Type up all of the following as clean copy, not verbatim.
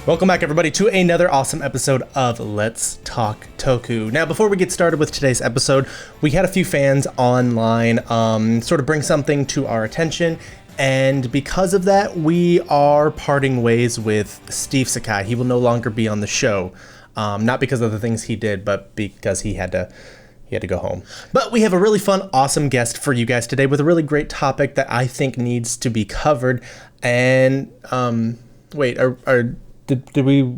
Welcome back, everybody, to another awesome episode of Let's Talk Toku. Now, before we get started with today's episode, we had a few fans online sort of bring something to our attention, and because of that, we are parting ways with Steve Sakai. He will no longer be on the show, not because of the things he did, but because he had to go home. But we have a really fun, awesome guest for you guys today with a really great topic that I think needs to be covered. And Did we?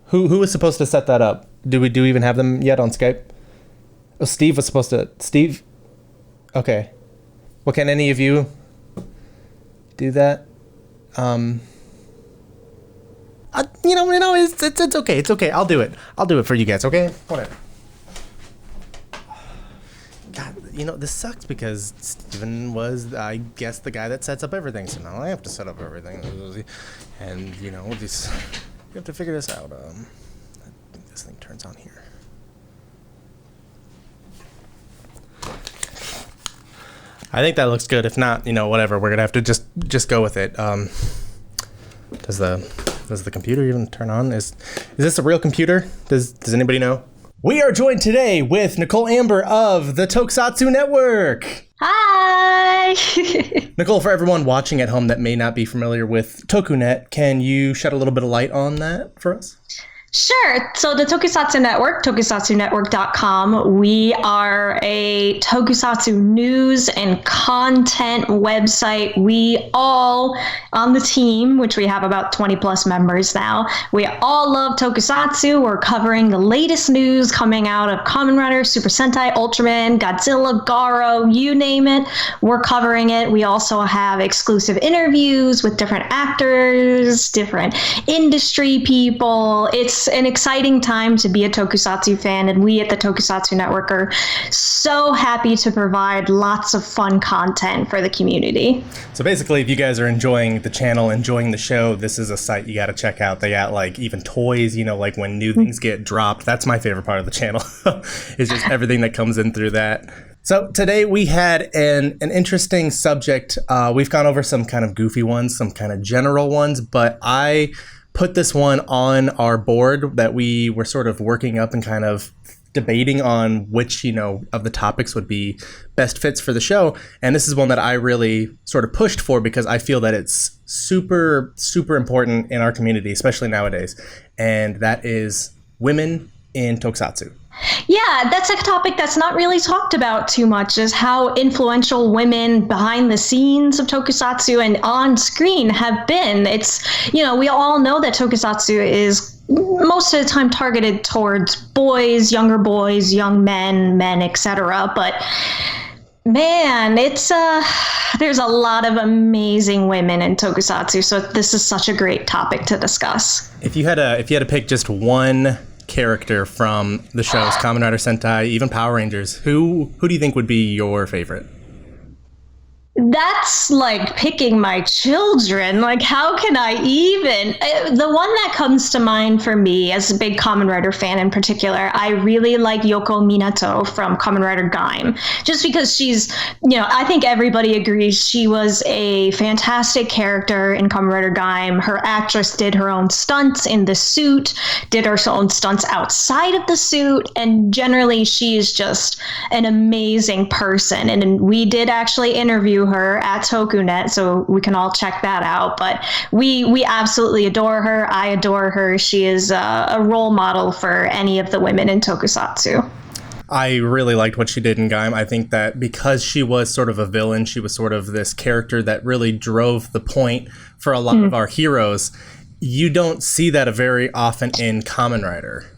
Who was supposed to set that up? Do we even have them yet on Skype? Oh, Steve was supposed to. Steve. Okay. Well, can any of you do that? It's okay. It's okay. I'll do it. I'll do it for you guys. Okay. Whatever. God, this sucks because Steven was, I guess, the guy that sets up everything. So now I have to set up everything, and this. We have to figure this out. I think this thing turns on here. I think that looks good. If not, whatever. We're gonna have to just go with it. Does the computer even turn on? Is this a real computer? Does anybody know? We are joined today with Nicole Amber of the TokuSHOUTsu Network. Hi! Nicole, for everyone watching at home that may not be familiar with TokuNet, can you shed a little bit of light on that for us? Sure. So the TokuSHOUTsu Network, TokuSHOUTsuNetwork.com, we are a tokusatsu news and content website. We all on the team, which we have about 20 plus members now, we all love tokusatsu. We're covering the latest news coming out of Kamen Rider, Super Sentai, Ultraman, Godzilla, Garo, you name it. We're covering it. We also have exclusive interviews with different actors, different industry people. It's an exciting time to be a tokusatsu fan, and we at the TokuSHOUTsu Network are so happy to provide lots of fun content for the community. So basically, if you guys are enjoying the channel, enjoying the show, this is a site you got to check out. They got even toys, like when new things get dropped. That's my favorite part of the channel. It's just everything that comes in through that. So today we had an interesting subject. We've gone over some kind of goofy ones, some kind of general ones, but I put this one on our board that we were sort of working up and kind of debating on which, of the topics would be best fits for the show. And this is one that I really sort of pushed for because I feel that it's super, super important in our community, especially nowadays. And that is women in tokusatsu. Yeah, that's a topic that's not really talked about too much, is how influential women behind the scenes of tokusatsu and on screen have been. It's, we all know that tokusatsu is most of the time targeted towards boys, young men, etc. But man, it's there's a lot of amazing women in tokusatsu, so this is such a great topic to discuss. If you had to pick just one character from the shows, Kamen Rider, Sentai, even Power Rangers, who do you think would be your favorite? That's like picking my children. How can I even? The one that comes to mind for me as a big Kamen Rider fan in particular, I really like Yoko Minato from Kamen Rider Gaim. Just because she's, I think everybody agrees she was a fantastic character in Kamen Rider Gaim. Her actress did her own stunts in the suit, did her own stunts outside of the suit, and generally she is just an amazing person. And we did actually interview her at TokuNet, so we can all check that out. But we absolutely adore her. I adore her. She is a role model for any of the women in tokusatsu. I really liked what she did in Gaim. I think that because she was sort of a villain, she was sort of this character that really drove the point for a lot of our heroes. You don't see that very often in Kamen Rider.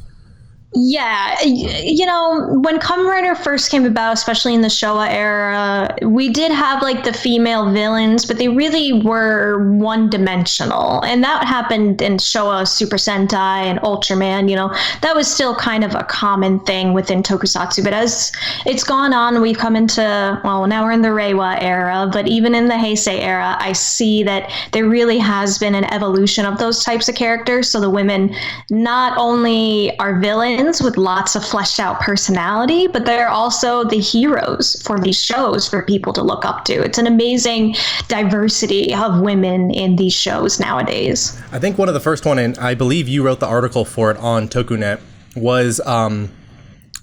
Yeah, when Kamen Rider first came about, especially in the Showa era, we did have the female villains, but they really were one-dimensional. And that happened in Showa Super Sentai and Ultraman, that was still kind of a common thing within tokusatsu. But as it's gone on, we've come into, now we're in the Reiwa era, but even in the Heisei era, I see that there really has been an evolution of those types of characters. So the women not only are villains, villains with lots of fleshed out personality, but they're also the heroes for these shows for people to look up to. It's an amazing diversity of women in these shows nowadays. I think one of the first one, and I believe you wrote the article for it on TokuNet, was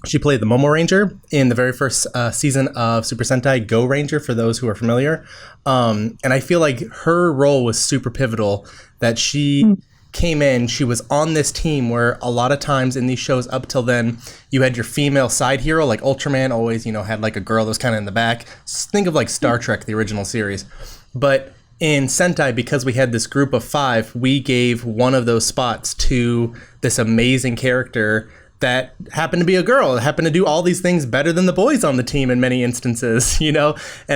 she played the Momo Ranger in the very first season of Super Sentai Go Ranger, for those who are familiar. And I feel like her role was super pivotal, that she came in, she was on this team where a lot of times in these shows up till then, you had your female side hero, like Ultraman always, had like a girl that was kind of in the back. Think of like Star Trek, the original series. But in Sentai, because we had this group of 5, we gave one of those spots to this amazing character that happened to be a girl, happened to do all these things better than the boys on the team in many instances, and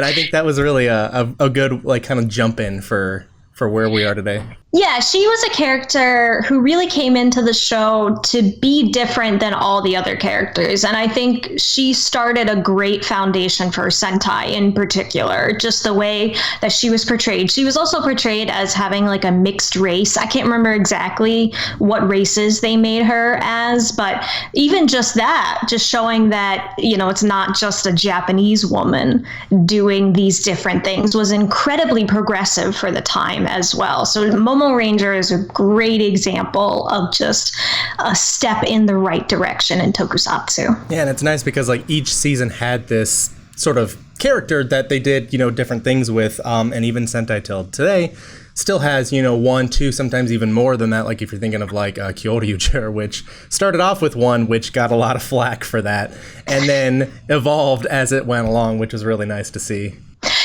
I think that was really a good like kind of jump in for where we are today. Yeah, she was a character who really came into the show to be different than all the other characters. And I think she started a great foundation for Sentai in particular, just the way that she was portrayed. She was also portrayed as having like a mixed race. I can't remember exactly what races they made her as, but even just that, just showing that, it's not just a Japanese woman doing these different things, was incredibly progressive for the time as well. So Momo Ranger is a great example of just a step in the right direction in tokusatsu. Yeah, and it's nice because like each season had this sort of character that they did, different things with, and even Sentai till today still has, 1, 2, sometimes even more than that. Like if you're thinking of like Kyoryuger, which started off with 1, which got a lot of flack for that, and then evolved as it went along, which was really nice to see.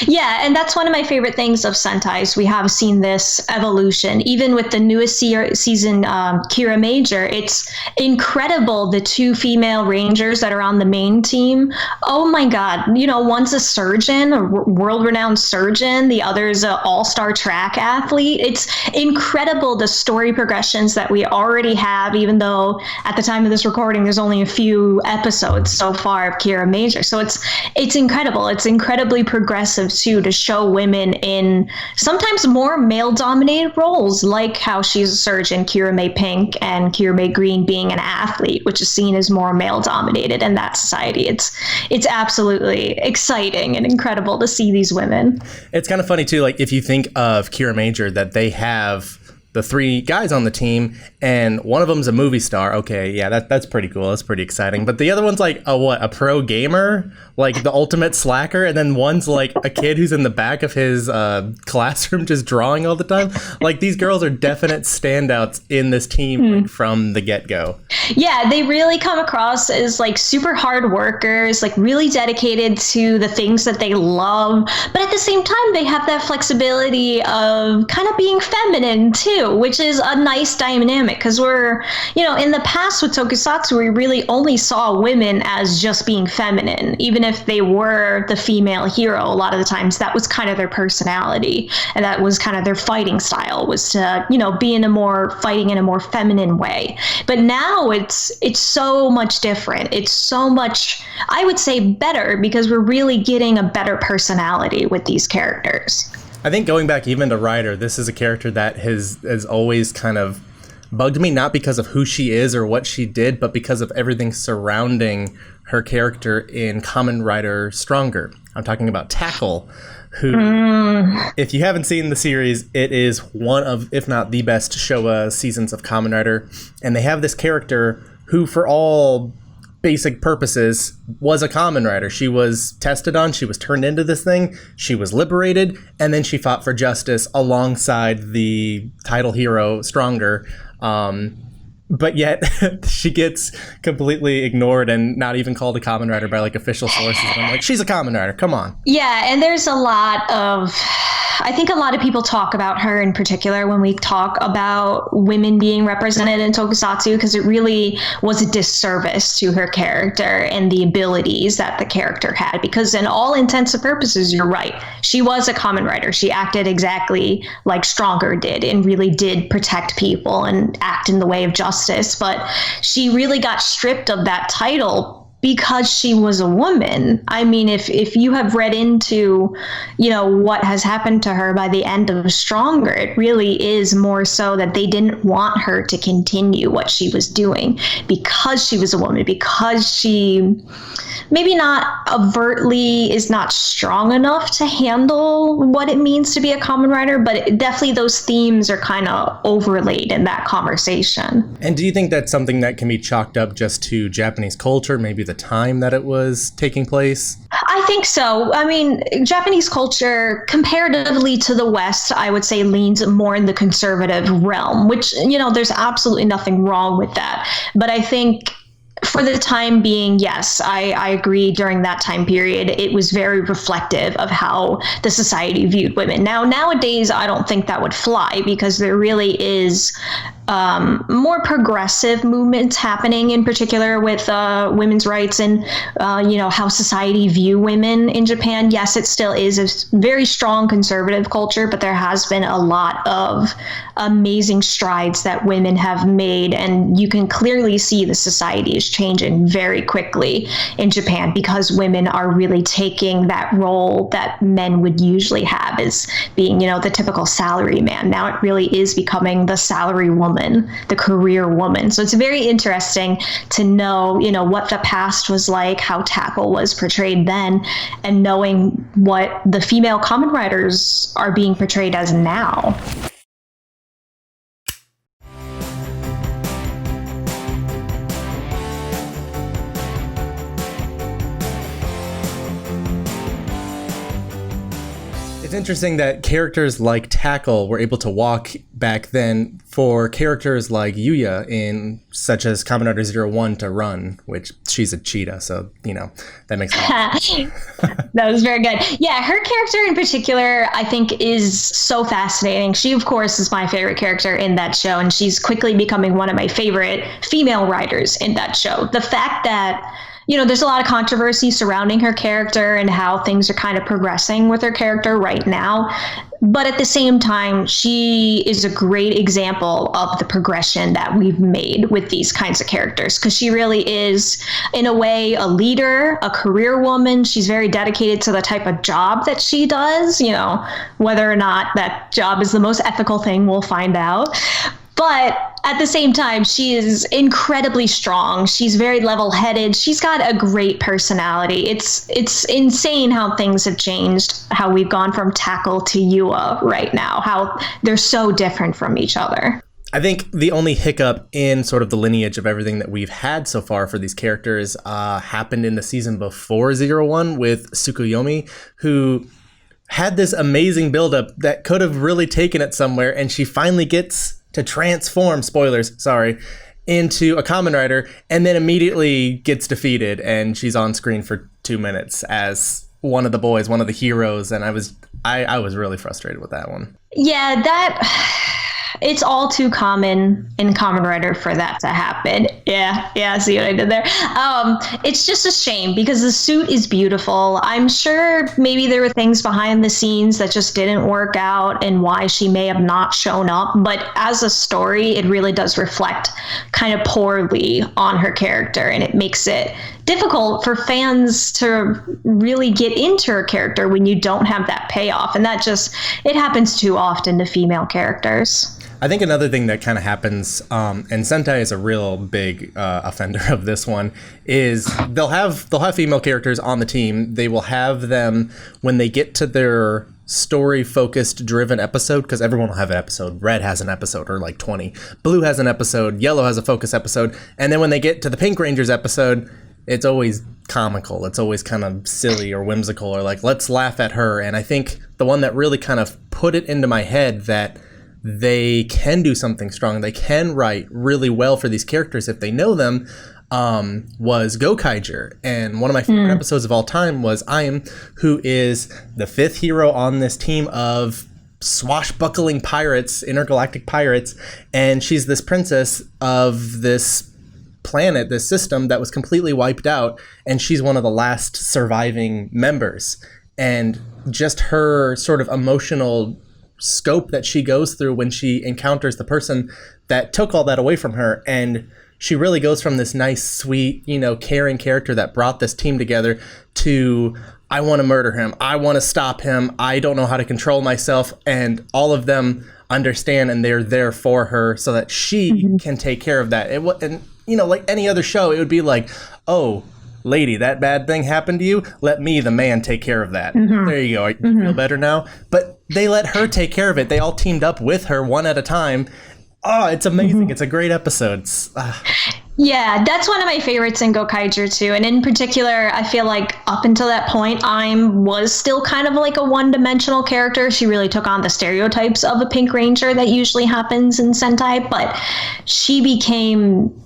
Yeah, and that's one of my favorite things of Sentai. We have seen this evolution. Even with the newest season, Kira Major, it's incredible, the 2 female rangers that are on the main team. Oh my God, one's a surgeon, a world-renowned surgeon. The other's an all-star track athlete. It's incredible, the story progressions that we already have, even though at the time of this recording, there's only a few episodes so far of Kira Major. So it's incredible. It's incredibly progressive too, to show women in sometimes more male-dominated roles, like how she's a surgeon, Kira May Pink, and Kira May Green being an athlete, which is seen as more male-dominated in that society. It's absolutely exciting and incredible to see these women. It's kind of funny too, like if you think of Kira Major, that they have the 3 guys on the team, and one of them's a movie star. Okay, yeah, that's pretty cool. That's pretty exciting. But the other one's like a pro gamer, like the ultimate slacker, and then one's like a kid who's in the back of his classroom just drawing all the time. Like these girls are definite standouts in this team like, from the get-go. Yeah, they really come across as like super hard workers, like really dedicated to the things that they love. But at the same time, they have that flexibility of kind of being feminine too, which is a nice dynamic, because we're, in the past with tokusatsu, we really only saw women as just being feminine. Even if they were the female hero, a lot of the times that was kind of their personality, and that was kind of their fighting style, was to, be fighting in a more feminine way. But now it's so much different. It's so much, I would say, better, because we're really getting a better personality with these characters. I think going back even to Ryder, this is a character that has always kind of bugged me, not because of who she is or what she did, but because of everything surrounding her character in Kamen Rider Stronger. I'm talking about Tackle, who, if you haven't seen the series, it is one of, if not the best Showa seasons of Kamen Rider. And they have this character who, for all basic purposes, was a Kamen Rider. She was tested on, she was turned into this thing, she was liberated, and then she fought for justice alongside the title hero, Stronger. But yet she gets completely ignored and not even called a Kamen Rider by like official sources. And I'm like, she's a Kamen Rider, come on. Yeah, and there's a lot of, I think a lot of people talk about her in particular when we talk about women being represented in tokusatsu, because it really was a disservice to her character and the abilities that the character had. Because in all intents and purposes, you're right. She was a Kamen Rider. She acted exactly like Stronger did and really did protect people and act in the way of justice. But she really got stripped of that title because she was a woman. I mean, if you have read into, what has happened to her by the end of Stronger, it really is more so that they didn't want her to continue what she was doing because she was a woman, because she maybe not overtly is not strong enough to handle what it means to be a common writer, but definitely those themes are kind of overlaid in that conversation. And do you think that's something that can be chalked up just to Japanese culture, maybe the time that it was taking place? I think so. I mean, Japanese culture, comparatively to the West, I would say leans more in the conservative realm, which, there's absolutely nothing wrong with that. But I think for the time being, yes, I agree. During that time period, it was very reflective of how the society viewed women. Now, nowadays, I don't think that would fly because there really is more progressive movements happening, in particular with women's rights and, how society view women in Japan. Yes, it still is a very strong conservative culture, but there has been a lot of amazing strides that women have made. And you can clearly see the society is changing very quickly in Japan because women are really taking that role that men would usually have as being, the typical salary man. Now it really is becoming the salary woman, the career woman. So it's very interesting to know, what the past was like, how Tackle was portrayed then, and knowing what the female common writers are being portrayed as now. It's interesting that characters like Tackle were able to walk back then for characters like Yuya such as Kamen Rider 01 to run, which she's a cheetah, so, that makes sense. That was very good. Yeah, her character in particular, I think, is so fascinating. She, of course, is my favorite character in that show, and she's quickly becoming one of my favorite female writers in that show. The fact that there's a lot of controversy surrounding her character and how things are kind of progressing with her character right now. But at the same time, she is a great example of the progression that we've made with these kinds of characters, because she really is, in a way, a leader, a career woman. She's very dedicated to the type of job that she does. Whether or not that job is the most ethical thing, we'll find out. But at the same time, she is incredibly strong. She's very level-headed. She's got a great personality. It's insane how things have changed, how we've gone from Tackle to Yua right now, how they're so different from each other. I think the only hiccup in sort of the lineage of everything that we've had so far for these characters happened in the season before 01 with Tsukuyomi, who had this amazing buildup that could have really taken it somewhere, and she finally gets to transform, spoilers, sorry, into a common writer, and then immediately gets defeated, and she's on screen for 2 minutes as one of the boys, one of the heroes, and I was really frustrated with that one. Yeah, it's all too common in Kamen Rider for that to happen. Yeah, see what I did there? It's just a shame because the suit is beautiful. I'm sure maybe there were things behind the scenes that just didn't work out and why she may have not shown up. But as a story, it really does reflect kind of poorly on her character, and it makes it difficult for fans to really get into her character when you don't have that payoff. And it happens too often to female characters. I think another thing that kind of happens, and Sentai is a real big offender of this one, is they'll have female characters on the team. They will have them when they get to their story-focused driven episode, because everyone will have an episode. Red has an episode, or like 20. Blue has an episode. Yellow has a focus episode. And then when they get to the Pink Rangers episode, it's always comical. It's always kind of silly or whimsical, or like, let's laugh at her. And I think the one that really kind of put it into my head that they can do something strong, they can write really well for these characters if they know them, was Gokaiger. And one of my favorite episodes of all time was Ayam, who is the 5th hero on this team of swashbuckling pirates, intergalactic pirates, and she's this princess of this planet, this system that was completely wiped out, and she's one of the last surviving members. And just her sort of emotional scope that she goes through when she encounters the person that took all that away from her, and she really goes from this nice, sweet, caring character that brought this team together to, I want to murder him. I want to stop him. I don't know how to control myself. And all of them understand, and they're there for her so that she can take care of that. And like any other show, it would be like, oh, lady, that bad thing happened to you. Let me, the man, take care of that. There you go. You feel better now? But they let her take care of it. They all teamed up with her one at a time. Oh, it's amazing. It's a great episode. Yeah, that's one of my favorites in Gokaiger too. And in particular, I feel like up until that point, was still kind of like a one-dimensional character. She really took on the stereotypes of a Pink Ranger that usually happens in Sentai, but she became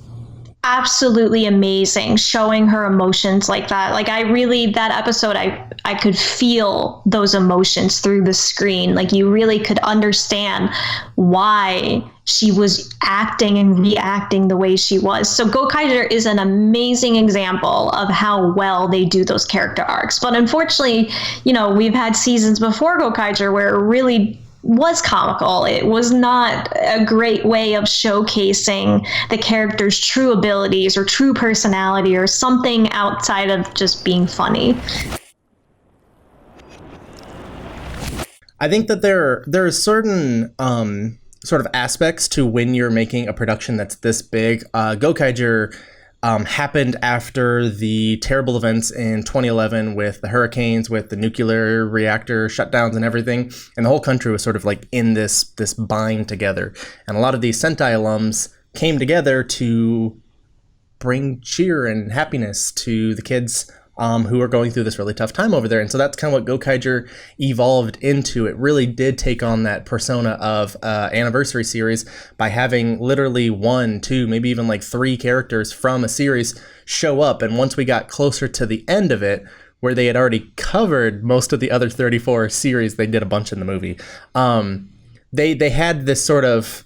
absolutely amazing showing her emotions like that. Like that episode, I could feel those emotions through the screen. Like you really could understand why she was acting and reacting the way she was. So Gokaiger is an amazing example of how well they do those character arcs. But unfortunately, we've had seasons before Gokaiger where it really was comical. It was not a great way of showcasing the character's true abilities or true personality or something outside of just being funny. I think that there are certain sort of aspects to when you're making a production that's this big. Gokaiger happened after the terrible events in 2011 with the hurricanes, with the nuclear reactor shutdowns and everything. And the whole country was sort of like in this bind together. And a lot of these Sentai alums came together to bring cheer and happiness to the kids who are going through this really tough time over there. And so that's kind of what Gokaiger evolved into. It really did take on that persona of anniversary series by having literally 1, 2, maybe even like 3 characters from a series show up. And once we got closer to the end of it, where they had already covered most of the other 34 series, they did a bunch in the movie. They had this sort of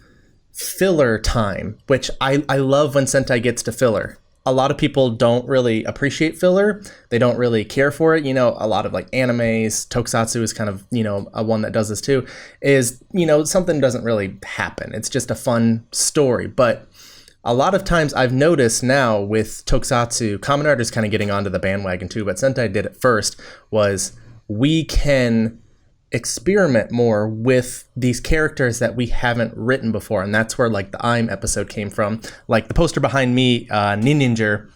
filler time, which I love when Sentai gets to filler. A lot of people don't really appreciate filler. They don't really care for it. A lot of like animes, Tokusatsu is kind of, a one that does this too, is, something doesn't really happen. It's just a fun story. But a lot of times I've noticed now with Tokusatsu, Kamen Rider is kind of getting onto the bandwagon too, but Sentai did it first, was we can experiment more with these characters that we haven't written before. And that's where like the I'm episode came from. Like the poster behind me, Ninja,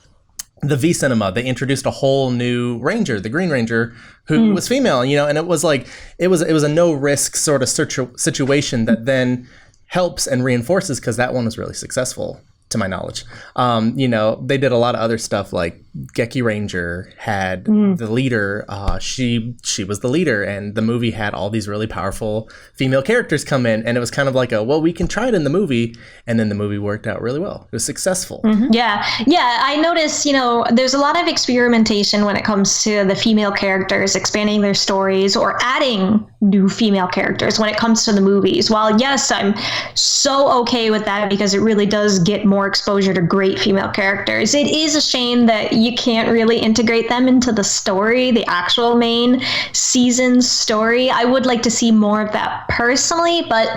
the V Cinema, they introduced a whole new Ranger, the Green Ranger, who was female, and it was like, it was a no risk sort of situation that then helps and reinforces, because that one was really successful to my knowledge. They did a lot of other stuff, like Geki Ranger had the leader. She was the leader, and the movie had all these really powerful female characters come in, and it was kind of like we can try it in the movie, and then the movie worked out really well. It was successful. Yeah, I noticed, there's a lot of experimentation when it comes to the female characters, expanding their stories or adding new female characters when it comes to the movies. While yes, I'm so okay with that because it really does get more exposure to great female characters, it is a shame that you can't really integrate them into the story, the actual main season story. I would like to see more of that personally, but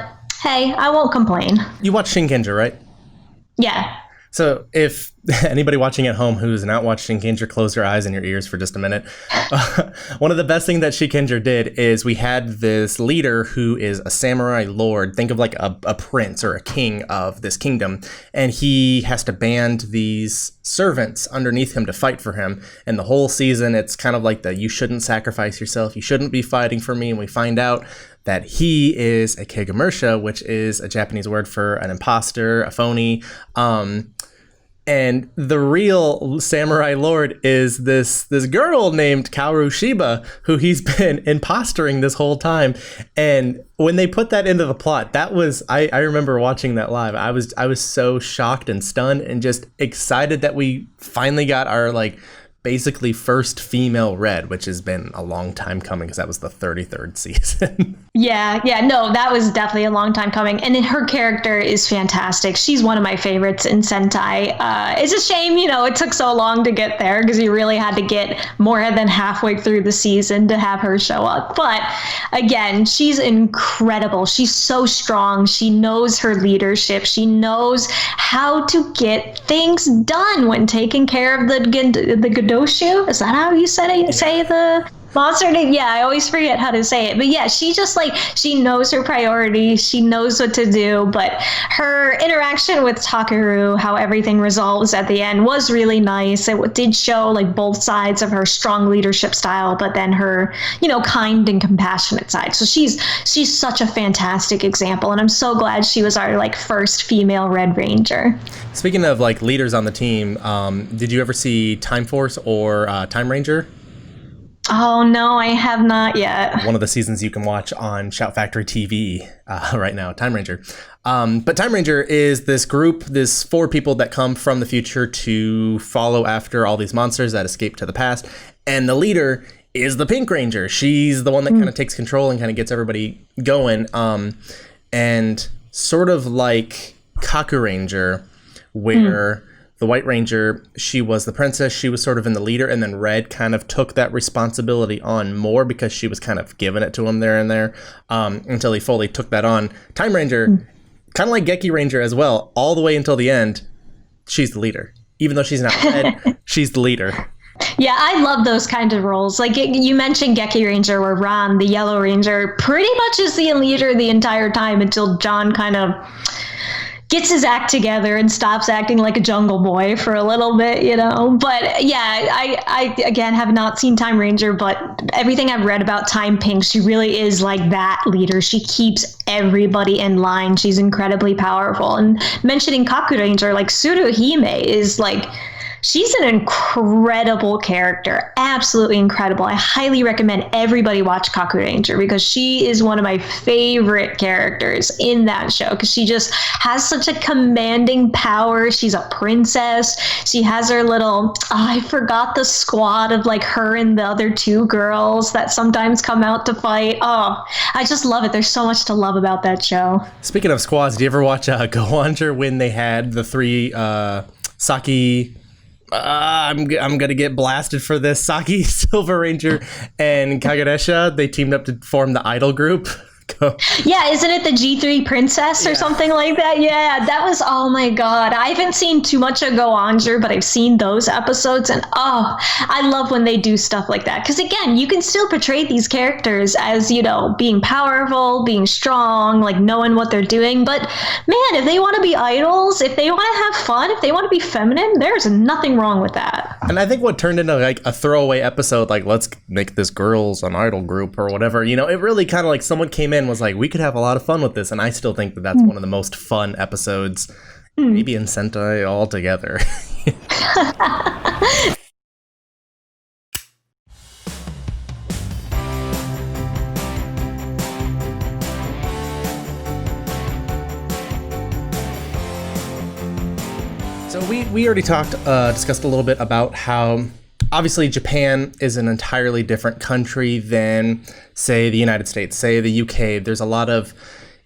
hey, I won't complain. You watch Shinkenger, right? Yeah. So if anybody watching at home who's not watched Shinkenger, close your eyes and your ears for just a minute. One of the best things that Shinkenger did is we had this leader who is a samurai lord. Think of like a prince or a king of this kingdom. And he has to band these servants underneath him to fight for him. And the whole season, it's kind of like you shouldn't sacrifice yourself. You shouldn't be fighting for me. And we find out that he is a Kegamersha, which is a Japanese word for an imposter, a phony. And the real samurai lord is this girl named Kaoru Shiba, who he's been impostoring this whole time. And when they put that into the plot, that was, I remember watching that live. I was so shocked and stunned and just excited that we finally got our like basically first female Red, which has been a long time coming because that was the 33rd season. Yeah, no, that was definitely a long time coming. And her character is fantastic. She's one of my favorites in Sentai. It's a shame, it took so long to get there because you really had to get more than halfway through the season to have her show up. But again, she's incredible. She's so strong. She knows her leadership. She knows how to get things done when taking care of the Gadoshu. Is that how you say the monster name? Yeah, I always forget how to say it. But yeah, she just she knows her priorities. She knows what to do. But her interaction with Takeru, how everything resolves at the end, was really nice. It did show both sides of her strong leadership style, but then her, kind and compassionate side. So she's such a fantastic example. And I'm so glad she was our first female Red Ranger. Speaking of leaders on the team, did you ever see Time Force or Time Ranger? Oh, no, I have not yet. One of the seasons you can watch on Shout Factory TV right now, Time Ranger. But Time Ranger is this group, this 4 people that come from the future to follow after all these monsters that escape to the past. And the leader is the Pink Ranger. She's the one that kind of takes control and kind of gets everybody going. And sort of like Kaku Ranger, where... The White Ranger, she was the princess. She was sort of in the leader, and then Red kind of took that responsibility on more because she was kind of giving it to him there and there until he fully took that on. Time Ranger, kind of like Geki Ranger as well, all the way until the end, she's the leader. Even though she's not Red, she's the leader. Yeah, I love those kind of roles. You mentioned Geki Ranger, where Ron, the Yellow Ranger, pretty much is the leader the entire time until John kind of gets his act together and stops acting like a jungle boy for a little bit, But yeah, I again have not seen Time Ranger, but everything I've read about Time Pink, she really is like that leader. She keeps everybody in line. She's incredibly powerful. And mentioning Kaku Ranger, Tsuruhime is she's an incredible character, absolutely incredible. I highly recommend everybody watch Kaku Ranger because she is one of my favorite characters in that show because she just has such a commanding power. She's a princess. She has her little, I forgot the squad of her and the other 2 girls that sometimes come out to fight. Oh, I just love it. There's so much to love about that show. Speaking of squads, do you ever watch Go-Ranger when they had the 3 Saki... I'm gonna get blasted for this. Saki, Silver Ranger, and Kagaresha, they teamed up to form the Idol group. Yeah, isn't it the G3 Princess or something like that? Yeah, that was, oh my god. I haven't seen too much of Go-Ranger, but I've seen those episodes, and I love when they do stuff like that. Because again, you can still portray these characters as, being powerful, being strong, knowing what they're doing. But man, if they want to be idols, if they want to have fun, if they want to be feminine, there's nothing wrong with that. And I think what turned into a throwaway episode, let's make this girls an idol group or whatever, it really kind of someone came in was we could have a lot of fun with this, and I still think that that's one of the most fun episodes maybe in Sentai altogether. So we already discussed a little bit about how obviously Japan is an entirely different country than, say, the United States, say the UK. There's a lot of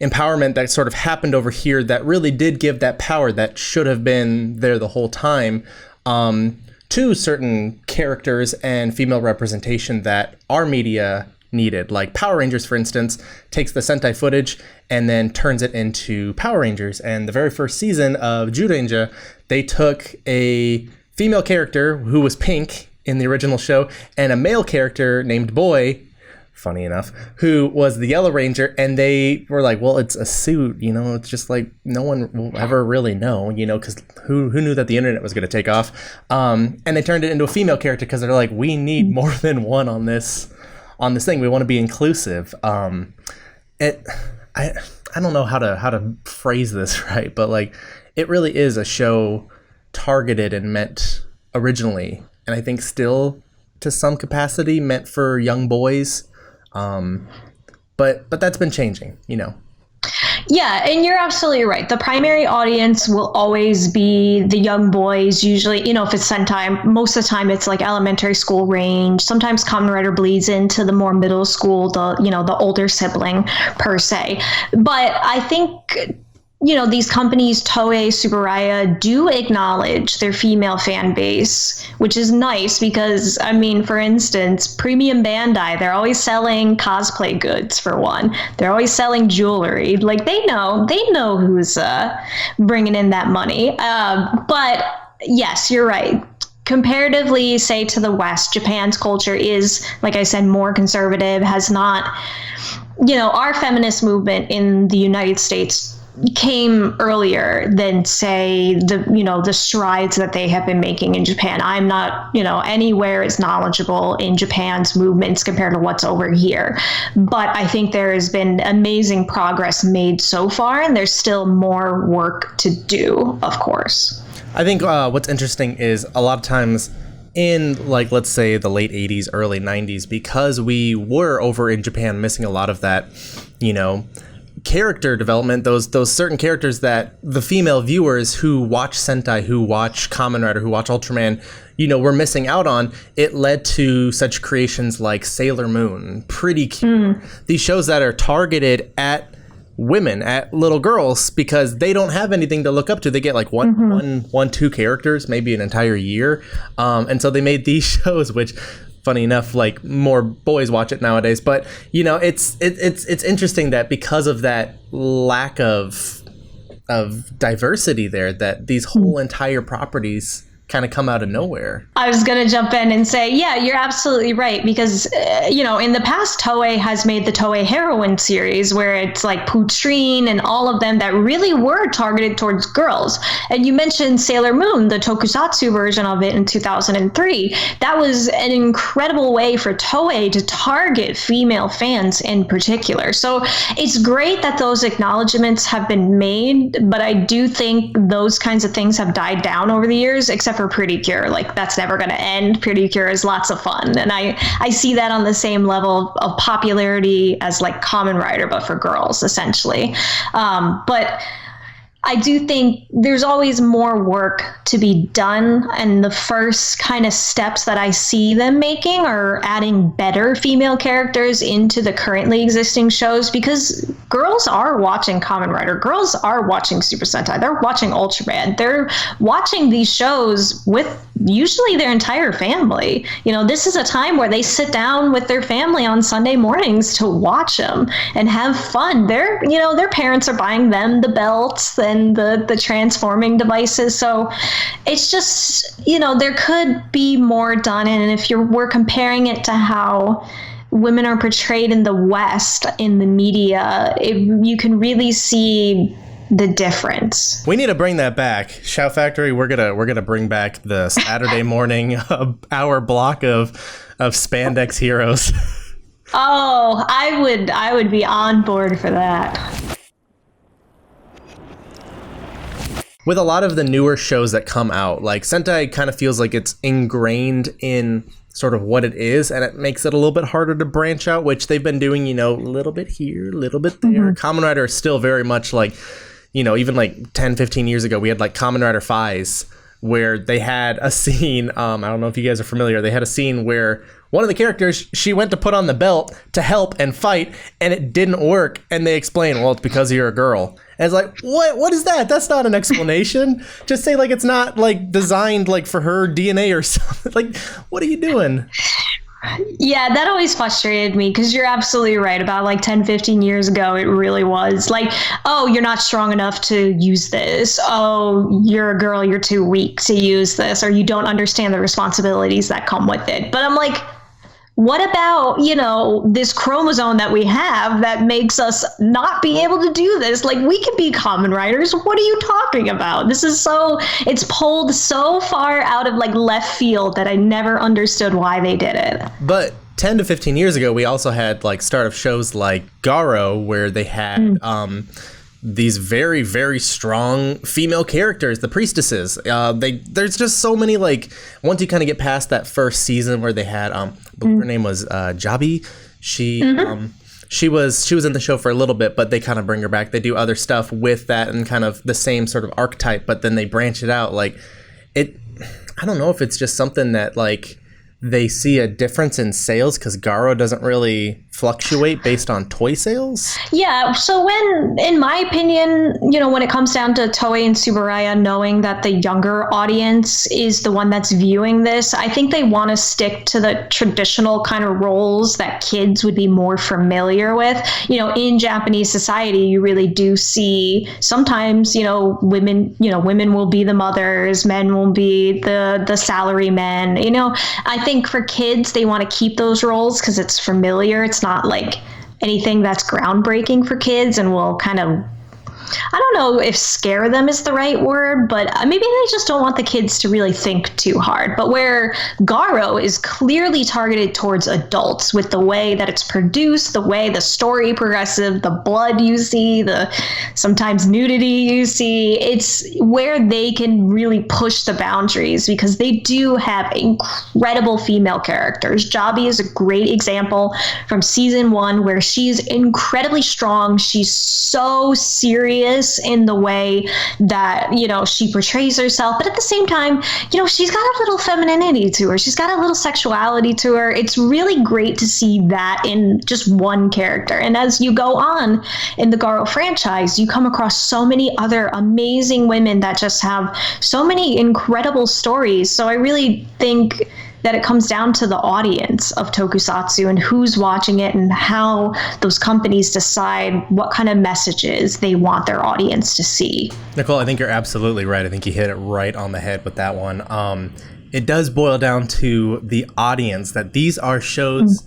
empowerment that sort of happened over here that really did give that power that should have been there the whole time to certain characters and female representation that our media needed. Like Power Rangers, for instance, takes the Sentai footage and then turns it into Power Rangers. And the very first season of Zyuranger, they took a female character who was pink in the original show and a male character named Boy, funny enough, who was the Yellow Ranger, and they were like, well, it's a suit, it's just no one will ever really know, because who knew that the internet was going to take off, and they turned it into a female character because they're like, we need more than one on this thing. We want to be inclusive. I don't know how to phrase this right, but it really is a show targeted and meant originally, and I think still to some capacity meant for young boys. But that's been changing, Yeah, and you're absolutely right. The primary audience will always be the young boys. Usually, if it's Sentai, most of the time it's like elementary school range. Sometimes Kamen Rider bleeds into the more middle school, the older sibling per se. But I think these companies, Toei, Tsuburaya, do acknowledge their female fan base, which is nice because, for instance, Premium Bandai, they're always selling cosplay goods for one. They're always selling jewelry. Like, they know who's bringing in that money. But yes, you're right. Comparatively, say, to the West, Japan's culture is, like I said, more conservative, has not, our feminist movement in the United States came earlier than, say, the strides that they have been making in Japan. I'm not, anywhere as knowledgeable in Japan's movements compared to what's over here. But I think there has been amazing progress made so far, and there's still more work to do, of course. I think what's interesting is a lot of times in, like, let's say the late 80s, early 90s, because we were over in Japan missing a lot of that, character development, those certain characters that the female viewers who watch Sentai, who watch Kamen Rider, who watch Ultraman, were missing out on. It led to such creations like Sailor Moon, Pretty Cure, these shows that are targeted at women, at little girls, because they don't have anything to look up to. They get like two characters, maybe an entire year, and so they made these shows, which, funny enough, like, more boys watch it nowadays. But it's interesting that because of that lack of diversity there, that these whole entire properties kind of come out of nowhere. I was going to jump in and say, yeah, you're absolutely right. Because, in the past, Toei has made the Toei Heroine series where it's like Putrine and all of them that really were targeted towards girls. And you mentioned Sailor Moon, the tokusatsu version of it in 2003. That was an incredible way for Toei to target female fans in particular. So it's great that those acknowledgments have been made, but I do think those kinds of things have died down over the years, except for Pretty Cure. Like, that's never going to end. Pretty Cure is lots of fun, and I see that on the same level of popularity as like Kamen Rider, but for girls, essentially. But I do think there's always more work to be done, and the first kind of steps that I see them making are adding better female characters into the currently existing shows, because girls are watching Kamen Rider, girls are watching Super Sentai, they're watching Ultraman, they're watching these shows with usually their entire family. This is a time where they sit down with their family on Sunday mornings to watch them and have fun. Their parents are buying them the belts and the transforming devices. So it's just, there could be more done. And if we're comparing it to how women are portrayed in the West in the media, you can really see the difference. We need to bring that back. Shout Factory, we're gonna bring back the Saturday morning hour block of spandex heroes. Oh, I would be on board for that. With a lot of the newer shows that come out, like, Sentai kind of feels like it's ingrained in sort of what it is, and it makes it a little bit harder to branch out, which they've been doing, a little bit here, a little bit there. Kamen Rider is still very much like, even like 10, 15 years ago, we had like Kamen Rider Fies, where they had a scene, I don't know if you guys are familiar, they had a scene where one of the characters, she went to put on the belt to help and fight, and it didn't work, and they explain, well, it's because you're a girl. And it's like, what is that? That's not an explanation. Just say, like, it's not, like, designed, like, for her DNA or something. Like, what are you doing? Yeah, that always frustrated me, because you're absolutely right. About like 10, 15 years ago, it really was like, oh, you're not strong enough to use this. Oh, you're a girl, you're too weak to use this, or you don't understand the responsibilities that come with it. But I'm like, what about, this chromosome that we have that makes us not be able to do this? Like, we can be Kamen Riders. What are you talking about? It's pulled so far out of like left field that I never understood why they did it. But 10 to 15 years ago, we also had like start of shows like Garo, where they had these very, very strong female characters, the priestesses. There's just so many, like, once you kind of get past that first season where they had, I believe her name was Jabi. she was in the show for a little bit, but they kind of bring her back. They do other stuff with that and kind of the same sort of archetype, but then they branch it out. Like it, I don't know if it's just something that like they see a difference in sales because Garo doesn't really fluctuate based on toy sales. Yeah, so in my opinion, when it comes down to Toei and Tsuburaya knowing that the younger audience is the one that's viewing this, I think they want to stick to the traditional kind of roles that kids would be more familiar with. In Japanese society, you really do see sometimes, women will be the mothers, men will be the salary men. I think for kids, they want to keep those roles because it's familiar. It's not like anything that's groundbreaking for kids and will kind of, I don't know if scare them is the right word, but maybe they just don't want the kids to really think too hard. But where Garo is clearly targeted towards adults with the way that it's produced, the way the story progressive, the blood you see, the sometimes nudity you see, it's where they can really push the boundaries because they do have incredible female characters. Jabi is a great example from season 1 where she's incredibly strong. She's so serious in the way that she portrays herself, but at the same time she's got a little femininity to her, she's got a little sexuality to her. It's really great to see that in just one character. And as you go on in the Garo franchise, you come across so many other amazing women that just have so many incredible stories. So I really think that it comes down to the audience of tokusatsu and who's watching it and how those companies decide what kind of messages they want their audience to see. Nicole, I think you're absolutely right. I think you hit it right on the head with that one. It does boil down to the audience, that these are shows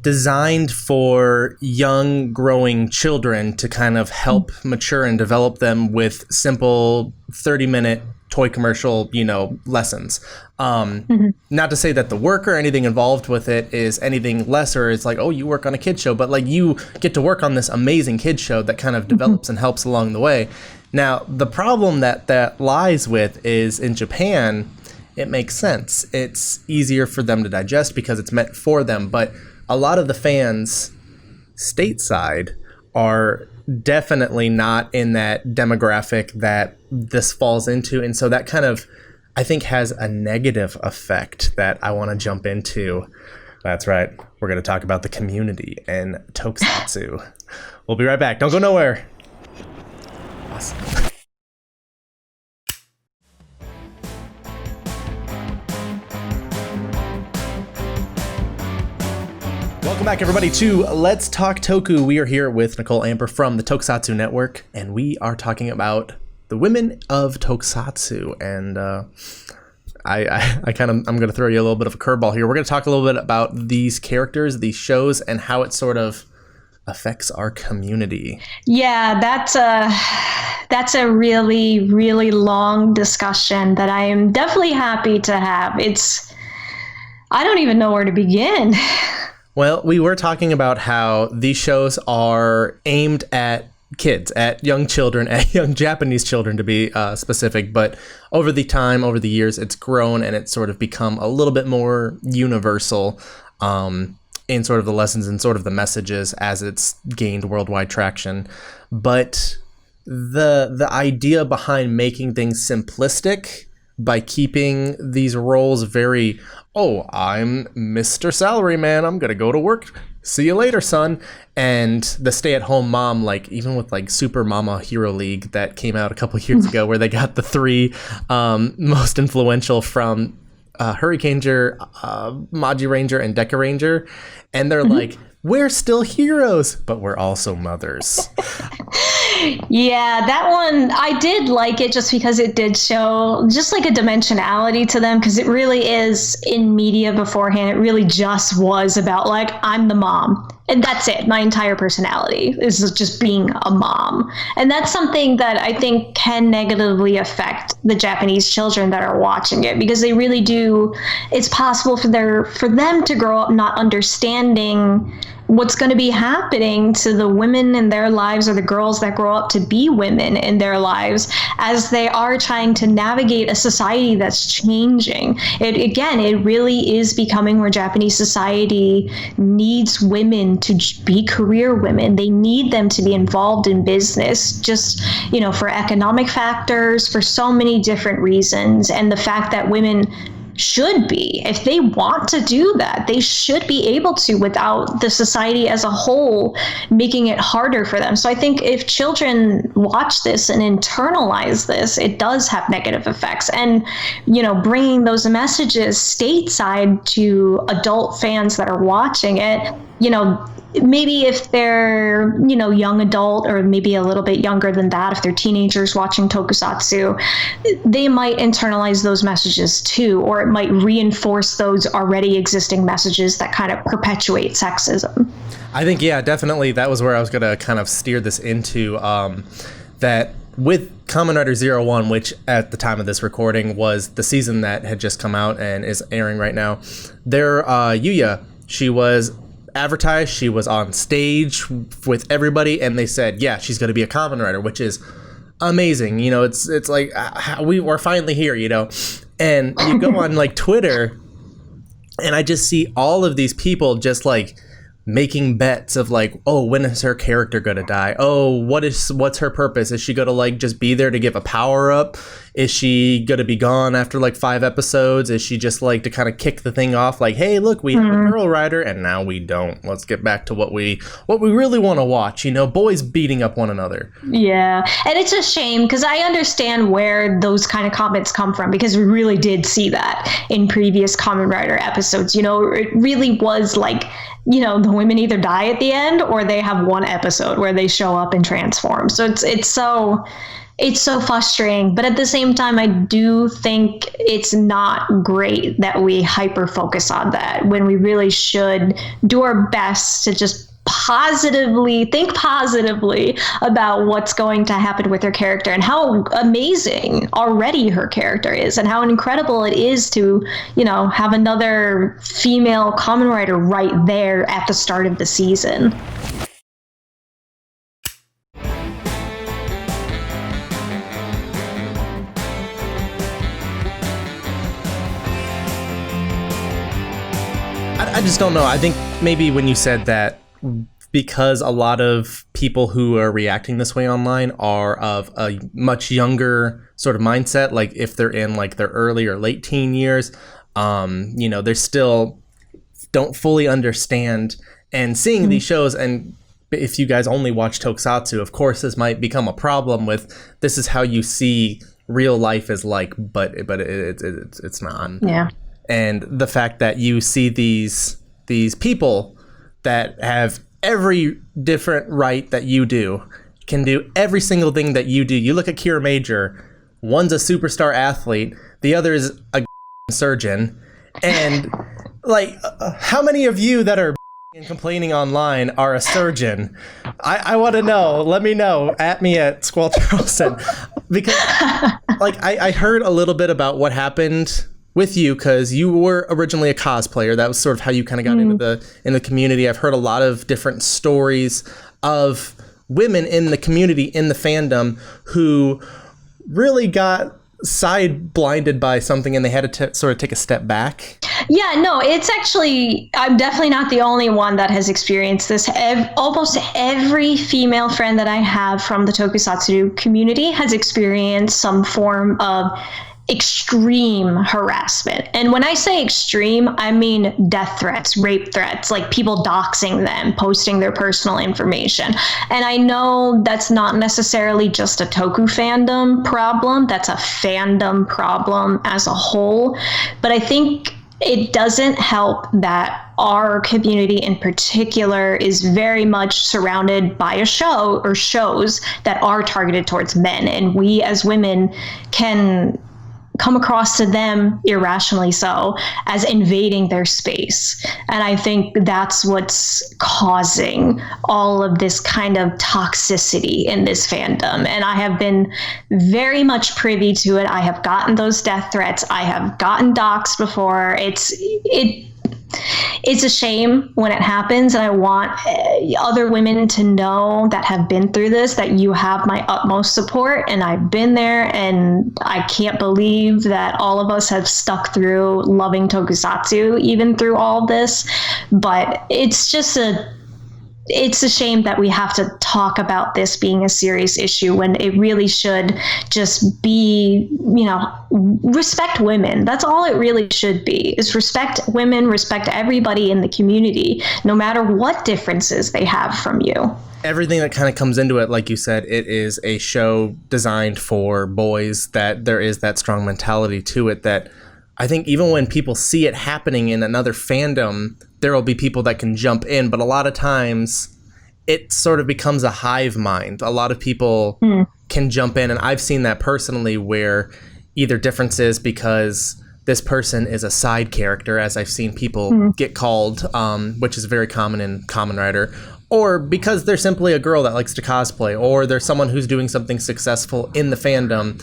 designed for young growing children to kind of help mature and develop them with simple 30-minute toy commercial, lessons. Not to say that the work or anything involved with it is anything lesser. It's like, oh, you work on a kid show, but like you get to work on this amazing kid show that kind of develops and helps along the way. Now, the problem that lies with is in Japan, it makes sense. It's easier for them to digest because it's meant for them. But a lot of the fans stateside are definitely not in that demographic that this falls into. And so that kind of, I think, has a negative effect that I want to jump into. That's right. We're going to talk about the community and tokusatsu. We'll be right back. Don't go nowhere. Awesome. Welcome back, everybody, to Let's Talk Toku. We are here with Nicole Amber from the TokuSHOUTsu Network, and we are talking about the women of tokusatsu. And I'm going to throw you a little bit of a curveball here. We're going to talk a little bit about these characters, these shows, and how it sort of affects our community. Yeah, that's a really, really long discussion that I am definitely happy to have. I don't even know where to begin. Well, we were talking about how these shows are aimed at kids, at young children, at young Japanese children to be specific. But over the years, it's grown and it's sort of become a little bit more universal in sort of the lessons and sort of the messages as it's gained worldwide traction. But the idea behind making things simplistic by keeping these roles very, oh, I'm Mr. Salaryman, I'm gonna go to work, see you later, son. And the stay-at-home mom, like even with like Super Mama Hero League that came out a couple years ago, where they got the 3 most influential from Hurricaneger, Maji Ranger, and Deca Ranger, and they're like, we're still heroes, but we're also mothers. Yeah, that one, I did like it just because it did show just like a dimensionality to them, because it really is in media beforehand. It really just was about like, I'm the mom. And that's it. My entire personality is just being a mom. And that's something that I think can negatively affect the Japanese children that are watching it, because they really do. It's possible for them to grow up not understanding what's going to be happening to the women in their lives, or the girls that grow up to be women in their lives, as they are trying to navigate a society that's changing. It really is becoming where Japanese society needs women to be career women. They need them to be involved in business, just, for economic factors, for so many different reasons. And the fact that women should be, if they want to do that, they should be able to, without the society as a whole making it harder for them. So I think if children watch this and internalize this, it does have negative effects. And, bringing those messages stateside to adult fans that are watching it, maybe if they're, young adult, or maybe a little bit younger than that, if they're teenagers watching tokusatsu, they might internalize those messages too, or it might reinforce those already existing messages that kind of perpetuate sexism. I think, yeah, definitely that was where I was going to kind of steer this into, that with Kamen Rider 01, which at the time of this recording was the season that had just come out and is airing right now, there, Yuya, she was advertised, she was on stage with everybody, and they said, yeah, she's going to be a Kamen Rider, which is amazing. It's like we're finally here, and you go on like Twitter, and I just see all of these people just like making bets of like, oh, when is her character gonna die? Oh, what's her purpose? Is she gonna like just be there to give a power up? Is she gonna be gone after like 5 episodes? Is she just like to kind of kick the thing off, like, hey, look, we have a girl rider, and now we don't. Let's get back to what we really want to watch, boys beating up one another. Yeah, and it's a shame, because I understand where those kind of comments come from, because we really did see that in previous Kamen Rider episodes. It really was like, the women either die at the end, or they have one episode where they show up and transform. So it's so frustrating. But at the same time, I do think it's not great that we hyper focus on that, when we really should do our best to just think positively about what's going to happen with her character, and how amazing already her character is, and how incredible it is to, have another female Kamen Rider right there at the start of the season. I just don't know. I think maybe when you said that, because a lot of people who are reacting this way online are of a much younger sort of mindset, like if they're in like their early or late teen years, they still don't fully understand, and seeing these shows, and if you guys only watch Tokusatsu, of course this might become a problem with, this is how you see real life is like, but it's not. Yeah. And the fact that you see these people that have every different right that you do, can do every single thing that you do. You look at Kira Major, one's a superstar athlete, the other is a surgeon, and like, how many of you that are complaining online are a surgeon? I want to know. Let me know. At me at Squall Charlson, because like I heard a little bit about what happened with you, because you were originally a cosplayer. That was sort of how you kind of got into the community. I've heard a lot of different stories of women in the community, in the fandom, who really got side blinded by something, and they had to sort of take a step back. Yeah, no, it's actually, I'm definitely not the only one that has experienced this. Almost every female friend that I have from the Tokusatsu community has experienced some form of extreme harassment. And when I say extreme, I mean death threats, rape threats, like people doxing them, posting their personal information. And I know that's not necessarily just a Toku fandom problem, that's a fandom problem as a whole. But I think it doesn't help that our community in particular is very much surrounded by a show or shows that are targeted towards men. And we as women can come across to them, irrationally so, as invading their space. And I think that's what's causing all of this kind of toxicity in this fandom. And I have been very much privy to it. I have gotten those death threats. I have gotten doxxed before. it's a shame when it happens. And I want other women to know that have been through this, that you have my utmost support. And I've been there, and I can't believe that all of us have stuck through loving tokusatsu, even through all this. But it's a shame that we have to talk about this being a serious issue when it really should just be, respect women. That's all it really should be, is respect women, respect everybody in the community, no matter what differences they have from you. Everything that kind of comes into it, like you said, it is a show designed for boys, that there is that strong mentality to it that I think even when people see it happening in another fandom, there will be people that can jump in, but a lot of times it sort of becomes a hive mind. A lot of people can jump in, and I've seen that personally, where either differences because this person is a side character, as I've seen people get called, which is very common in Kamen Rider, or because they're simply a girl that likes to cosplay, or they're someone who's doing something successful in the fandom.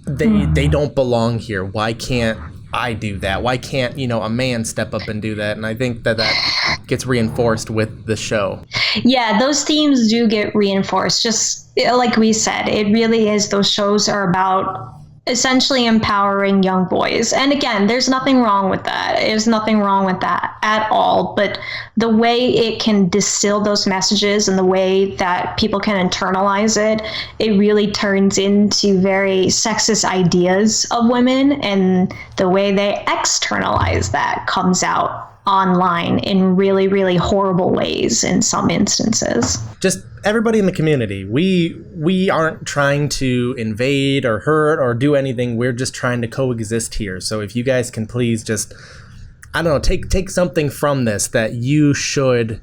They don't belong here. Why can't I do that? Why can't, a man step up and do that? And I think that gets reinforced with the show. Yeah, those themes do get reinforced. Just like we said, it really is, those shows are about essentially empowering young boys. And again, there's nothing wrong with that. There's nothing wrong with that at all. But the way it can distill those messages and the way that people can internalize it, it really turns into very sexist ideas of women. And the way they externalize that comes out online in really, really horrible ways in some instances. Just everybody in the community, we aren't trying to invade or hurt or do anything. We're just trying to coexist here. So if you guys can please just, I don't know, take something from this, that you should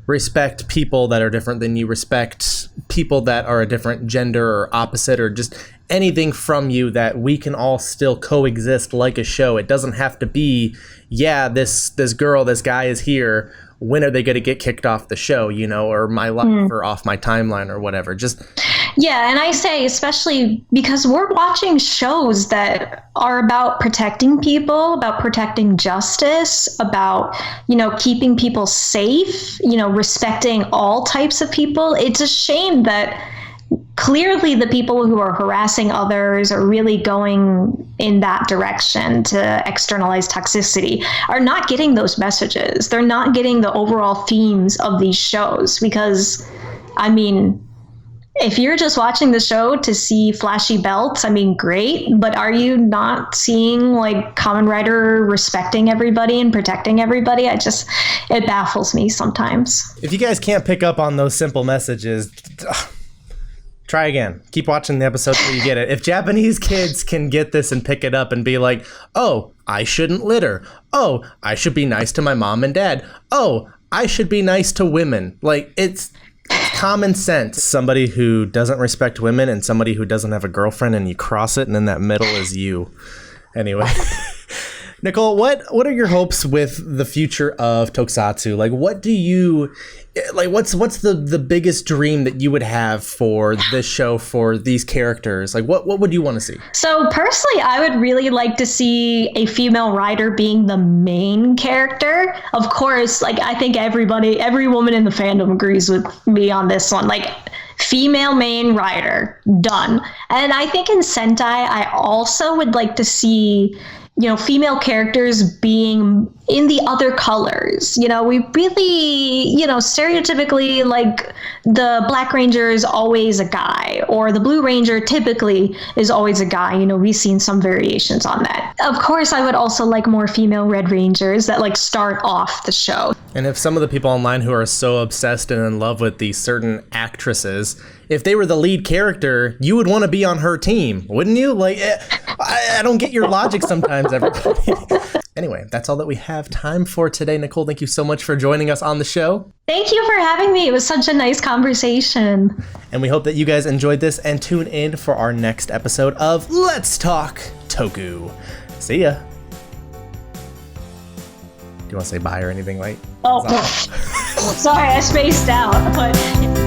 respect people that are different than you, respect people that are a different gender or opposite, or just anything from you, that we can all still coexist like a show. It doesn't have to be, this girl, this guy is here, when are they going to get kicked off the show, or my life or off my timeline or whatever. Yeah, and I say especially because we're watching shows that are about protecting people, about protecting justice, about, keeping people safe, respecting all types of people. It's a shame that clearly the people who are harassing others or really going in that direction to externalize toxicity are not getting those messages. They're not getting the overall themes of these shows because, if you're just watching the show to see flashy belts, great, but are you not seeing Kamen Rider respecting everybody and protecting everybody? It baffles me sometimes. If you guys can't pick up on those simple messages, try again. Keep watching the episode till you get it. If Japanese kids can get this and pick it up and be like, oh, I shouldn't litter. Oh, I should be nice to my mom and dad. Oh, I should be nice to women. It's common sense. Somebody who doesn't respect women and somebody who doesn't have a girlfriend, and you cross it, and in that middle is you. Anyway. Nicole, what are your hopes with the future of Tokusatsu? What's the biggest dream that you would have for this show, for these characters? What would you want to see? So personally, I would really like to see a female writer being the main character. Of course, I think every woman in the fandom agrees with me on this one. Female main writer, done. And I think in Sentai, I also would like to see female characters being in the other colors. We really, stereotypically, the Black Ranger is always a guy, or the Blue Ranger typically is always a guy. We've seen some variations on that. Of course, I would also like more female Red Rangers that start off the show. And if some of the people online who are so obsessed and in love with these certain actresses, if they were the lead character, you would want to be on her team, wouldn't you? I don't get your logic sometimes, everybody. Anyway, that's all that we have time for today. Nicole, thank you so much for joining us on the show. Thank you for having me. It was such a nice conversation. And we hope that you guys enjoyed this, and tune in for our next episode of Let's Talk Toku. See ya. Do you want to say bye or anything, Oh, sorry, I spaced out, but...